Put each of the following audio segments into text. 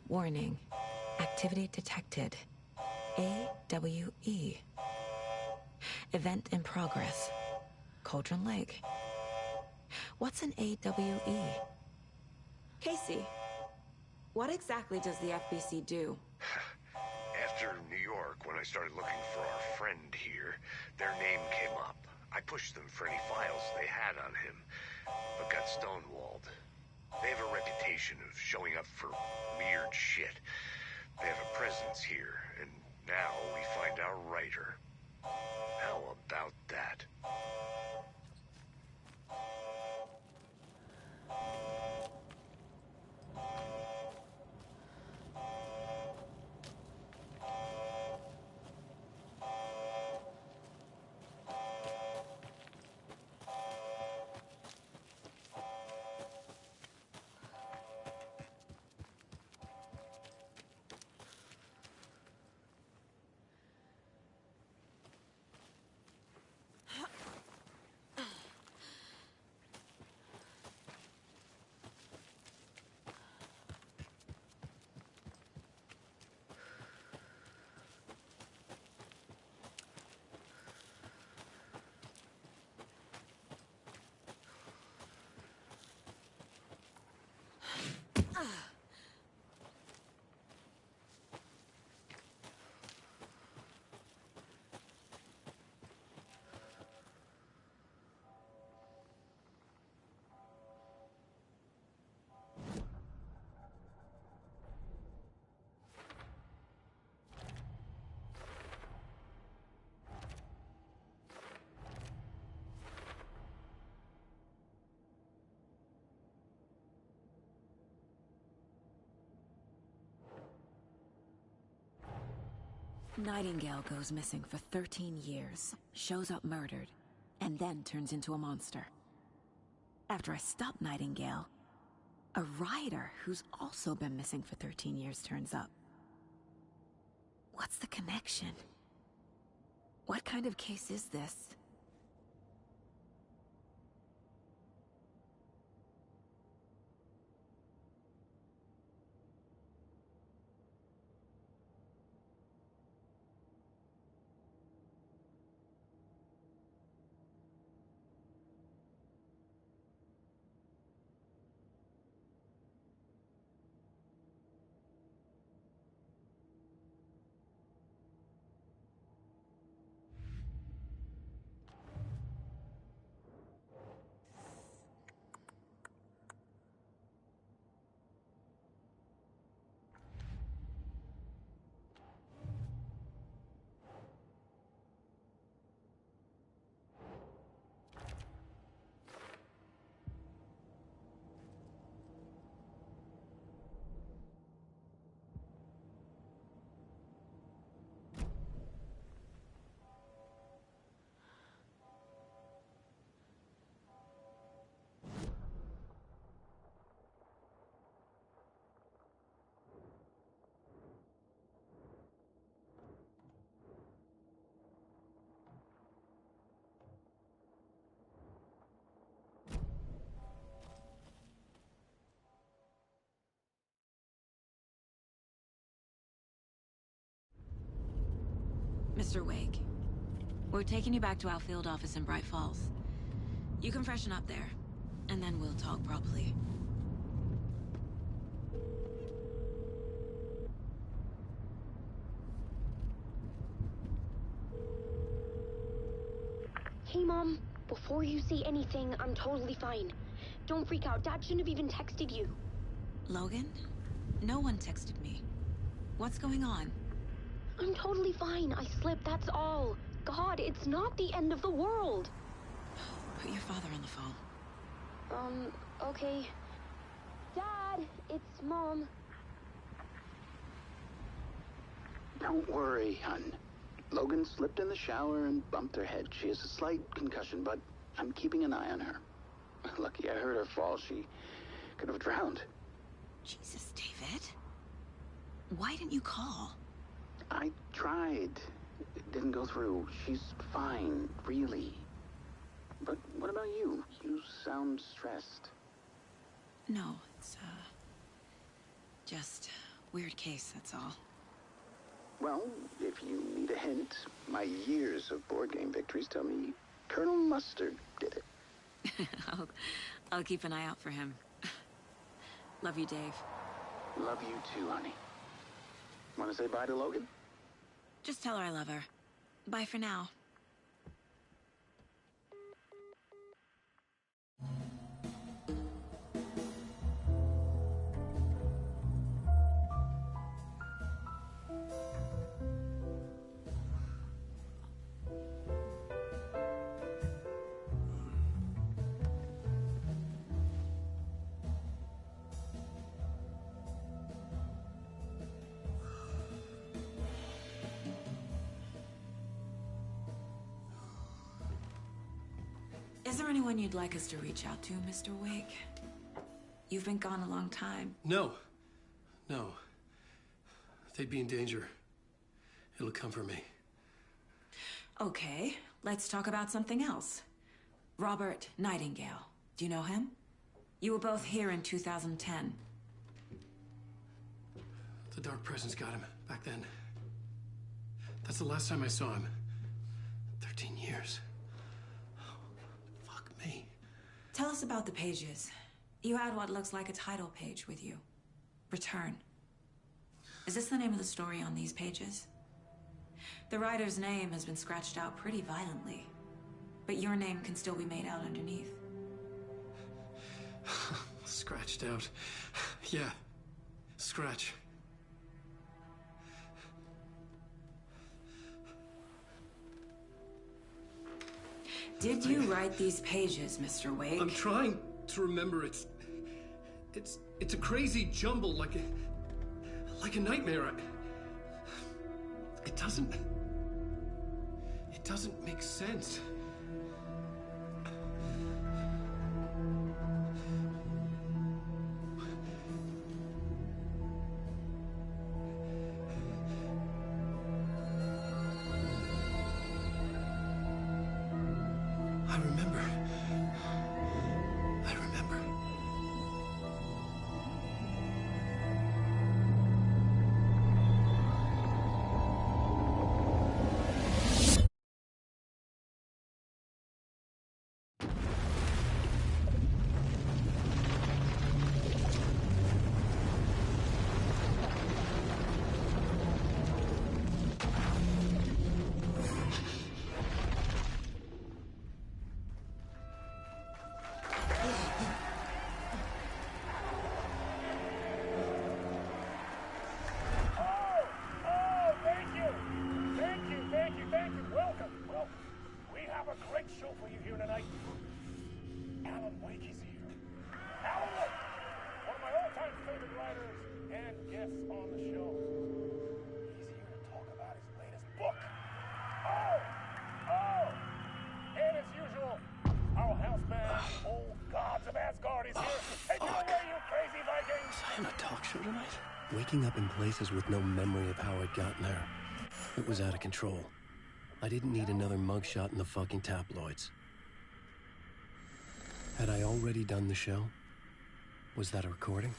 Warning. Activity detected. AWE. Event in progress. Cauldron Lake. What's an AWE? Casey, what exactly does the FBC do? After New York, when I started looking for our friend here, their name came up. I pushed them for any files they had on him, but got stonewalled. They have a reputation of showing up for weird shit. They have a presence here, and now we find our writer. How about that? Nightingale goes missing for 13 years, shows up murdered, and then turns into a monster. After I stop Nightingale, a writer who's also been missing for 13 years turns up. What's the connection? What kind of case is this? Mr. Wake, we're taking you back to our field office in Bright Falls. You can freshen up there, and then we'll talk properly. Hey, Mom. Before you say anything, I'm totally fine. Don't freak out. Dad shouldn't have even texted you. Logan? No one texted me. What's going on? I'm totally fine. I slipped, that's all. God, it's not the end of the world. Put your father on the phone. Okay. Dad, it's Mom. Don't worry, hon. Logan slipped in the shower and bumped her head. She has a slight concussion, but I'm keeping an eye on her. Lucky I heard her fall. She could have drowned. Jesus, David. Why didn't you call? I tried. It didn't go through. She's fine, really. But what about you? You sound stressed. No, it's, just Weird case, that's all. Well, if you need a hint, my years of board game victories tell me Colonel Mustard did it. I'll keep an eye out for him. Love you, Dave. Love you too, honey. Want to say bye to Logan? Just tell her I love her. Bye for now. Is there anyone you'd like us to reach out to, Mr. Wake? You've been gone a long time. No. No. They'd be in danger. It'll come for me. Okay, let's talk about something else. Robert Nightingale. Do you know him? You were both here in 2010. The Dark Presence got him back then. That's the last time I saw him. 13 years. Fuck me. Tell us about the pages. You had what looks like a title page with you. Return. Is this the name of the story on these pages? The writer's name has been scratched out pretty violently, but your name can still be made out underneath. Scratched out. Yeah. Scratch. Did you write these pages, Mr. Wake? I'm trying to remember. It's a crazy jumble, like a nightmare. It doesn't make sense. I remember. Waking up in places with no memory of how I'd gotten there. It was out of control. I didn't need another mugshot in the fucking tabloids. Had I already done the show? Was that a recording?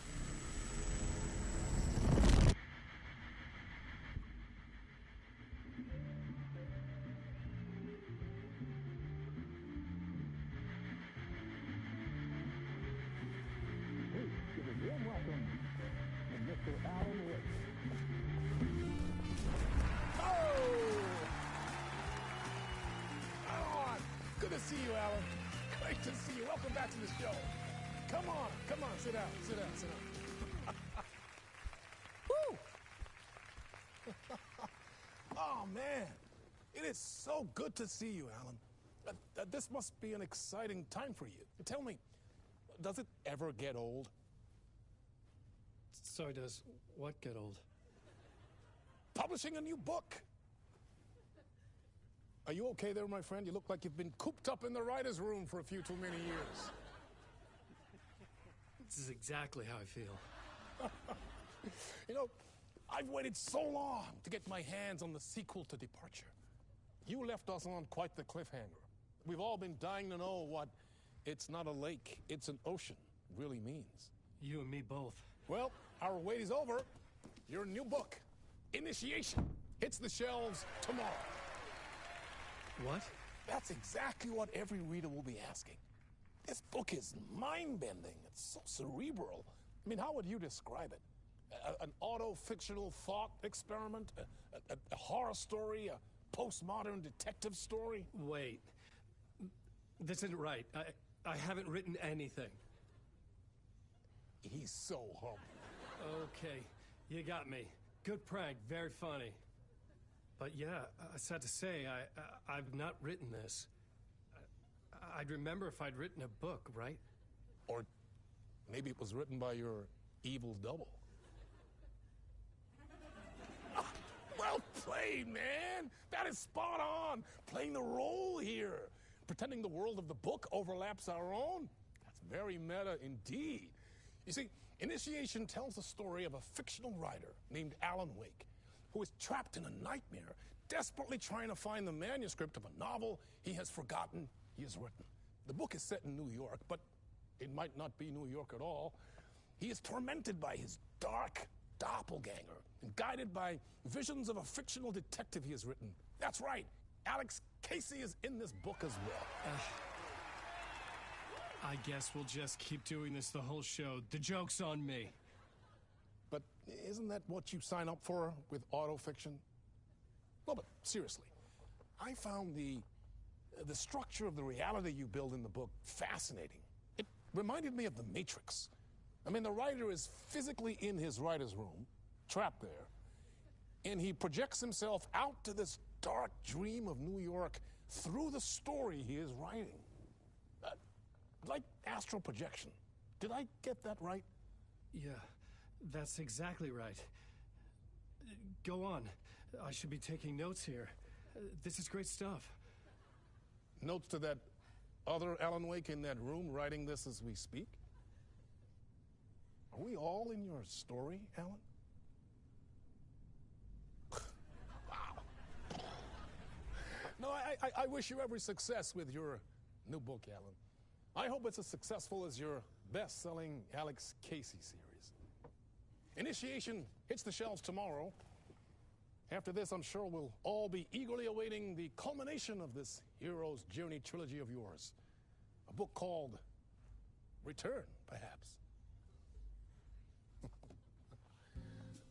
So good to see you, Alan. This must be an exciting time for you. Tell me, does it ever get old? Sorry, does what get old? Publishing a new book. Are you okay there, my friend? You look like you've been cooped up in the writer's room for a few too many years. This is exactly how I feel. You know, I've waited so long to get my hands on the sequel to Departure. You left us on quite the cliffhanger. We've all been dying to know what "it's not a lake, it's an ocean" really means. You and me both. Well, our wait is over. your new book, Initiation, hits the shelves tomorrow. What? That's exactly what every reader will be asking. This book is mind-bending. It's so cerebral. I mean, how would you describe it? An auto-fictional thought experiment? A horror story? A postmodern detective story? Wait. This isn't right. I haven't written anything. He's so humble. Okay, you got me. Good prank, very funny. But yeah, sad to say, I've not written this. I'd remember if I'd written a book, right? Or maybe it was written by your evil double. Well played, man! That is spot on! Playing the role here. Pretending the world of the book overlaps our own. That's very meta indeed. You see, Initiation tells the story of a fictional writer named Alan Wake, who is trapped in a nightmare, desperately trying to find the manuscript of a novel he has forgotten he has written. The book is set in New York, but it might not be New York at all. He is tormented by his dark doppelganger and guided by visions of a fictional detective he has written. That's right, Alex Casey is in this book as well. I guess we'll just keep doing this the whole show. The joke's on me. But isn't that what you sign up for with autofiction? No, but seriously, I found the structure of the reality you build in the book fascinating. It reminded me of The Matrix. I mean, the writer is physically in his writer's room, trapped there, and he projects himself out to this dark dream of New York through the story he is writing. Like astral projection. Did I get that right? Yeah, that's exactly right. Go on. I should be taking notes here. This is great stuff. Notes to that other Alan Wake in that room writing this as we speak? Are we all in your story, Alan? Wow. No, I wish you every success with your new book, Alan. I hope it's as successful as your best-selling Alex Casey series. Initiation hits the shelves tomorrow. After this, I'm sure we'll all be eagerly awaiting the culmination of this hero's journey trilogy of yours. A book called Return, perhaps.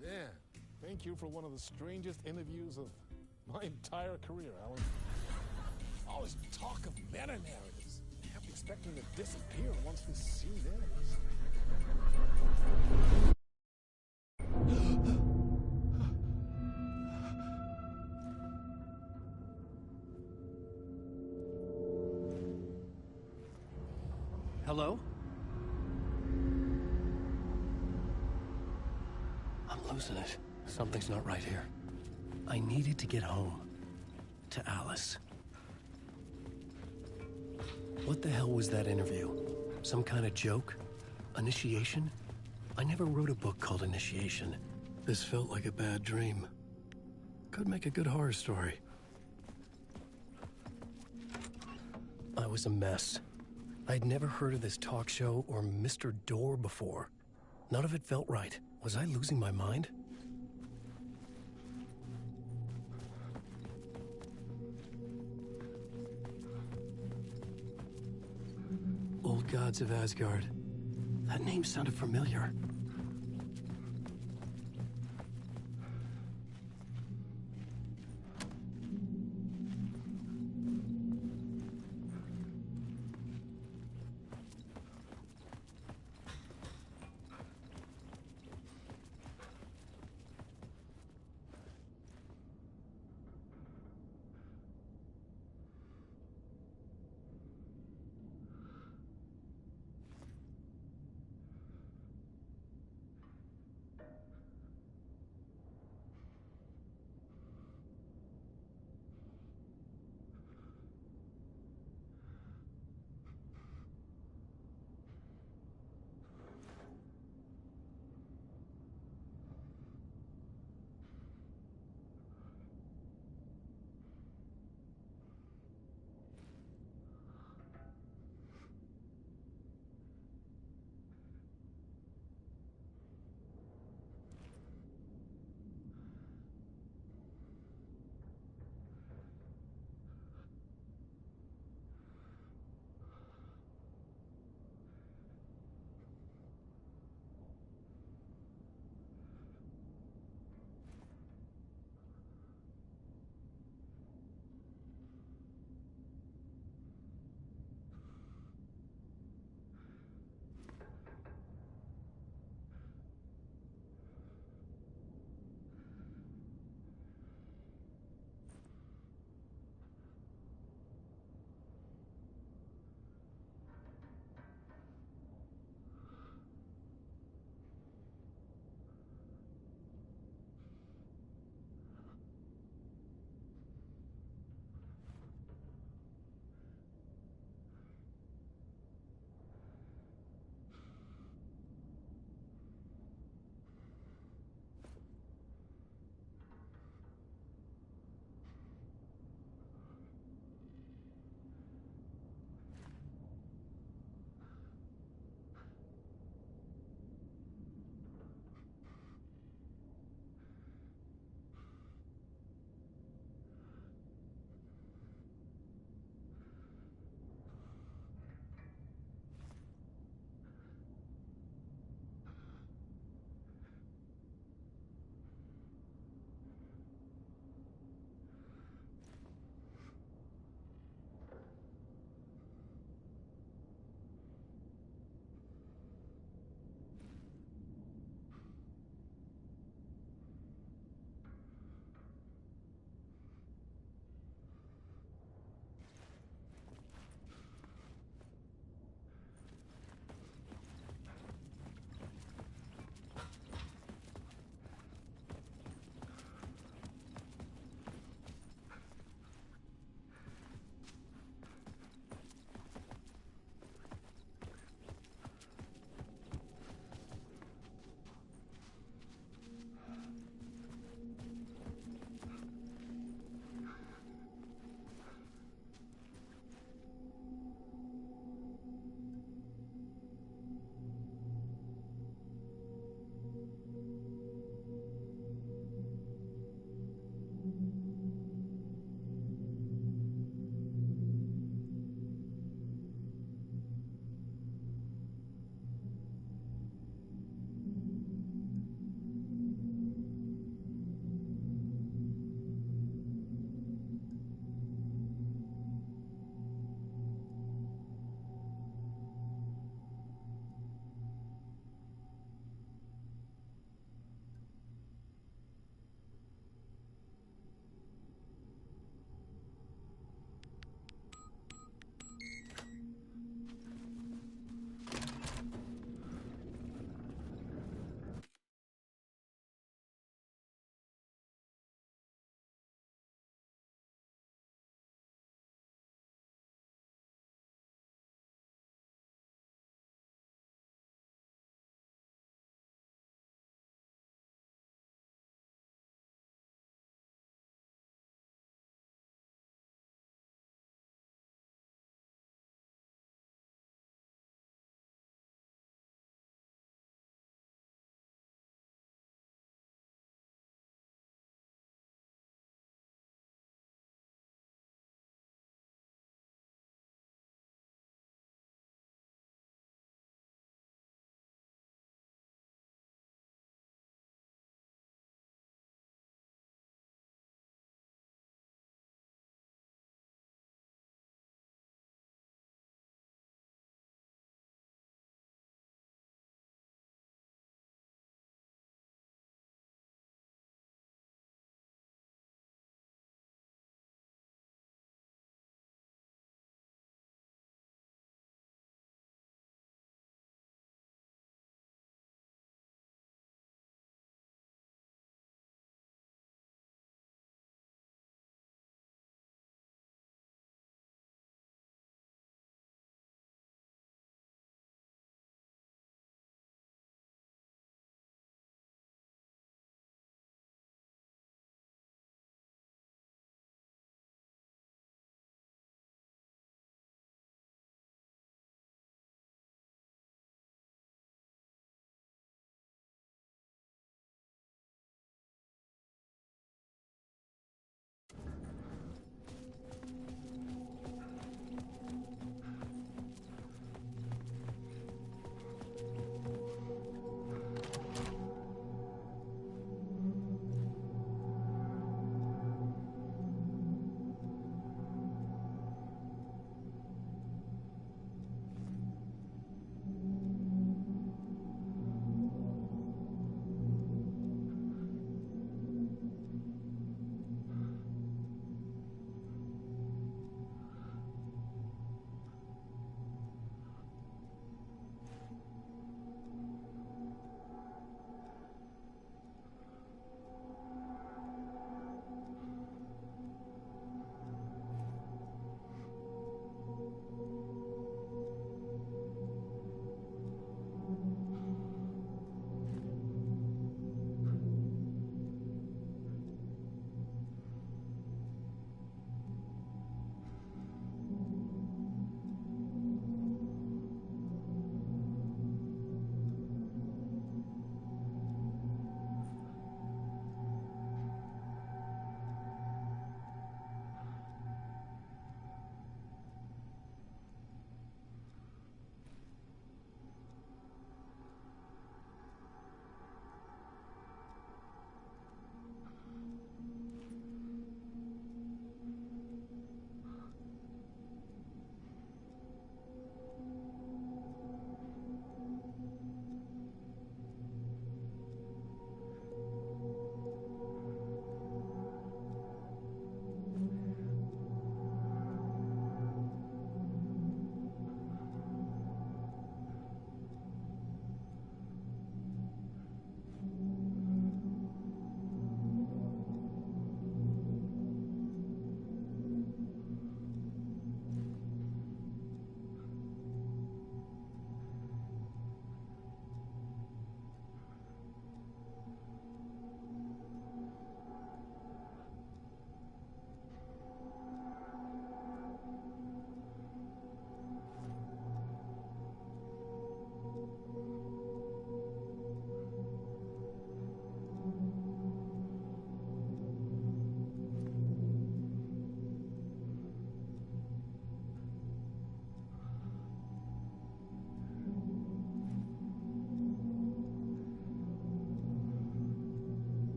Yeah, thank you for one of the strangest interviews of my entire career, Alan. All this talk of meta-narratives. I'm expecting to disappear once this scene ends. Hello? I'm losing it. Something's not right here. I needed to get home. To Alice. What the hell was that interview? Some kind of joke? Initiation? I never wrote a book called Initiation. This felt like a bad dream. Could make a good horror story. I was a mess. I'd never heard of this talk show or Mr. Door before. None of it felt right. Was I losing my mind? Old Gods of Asgard. That name sounded familiar.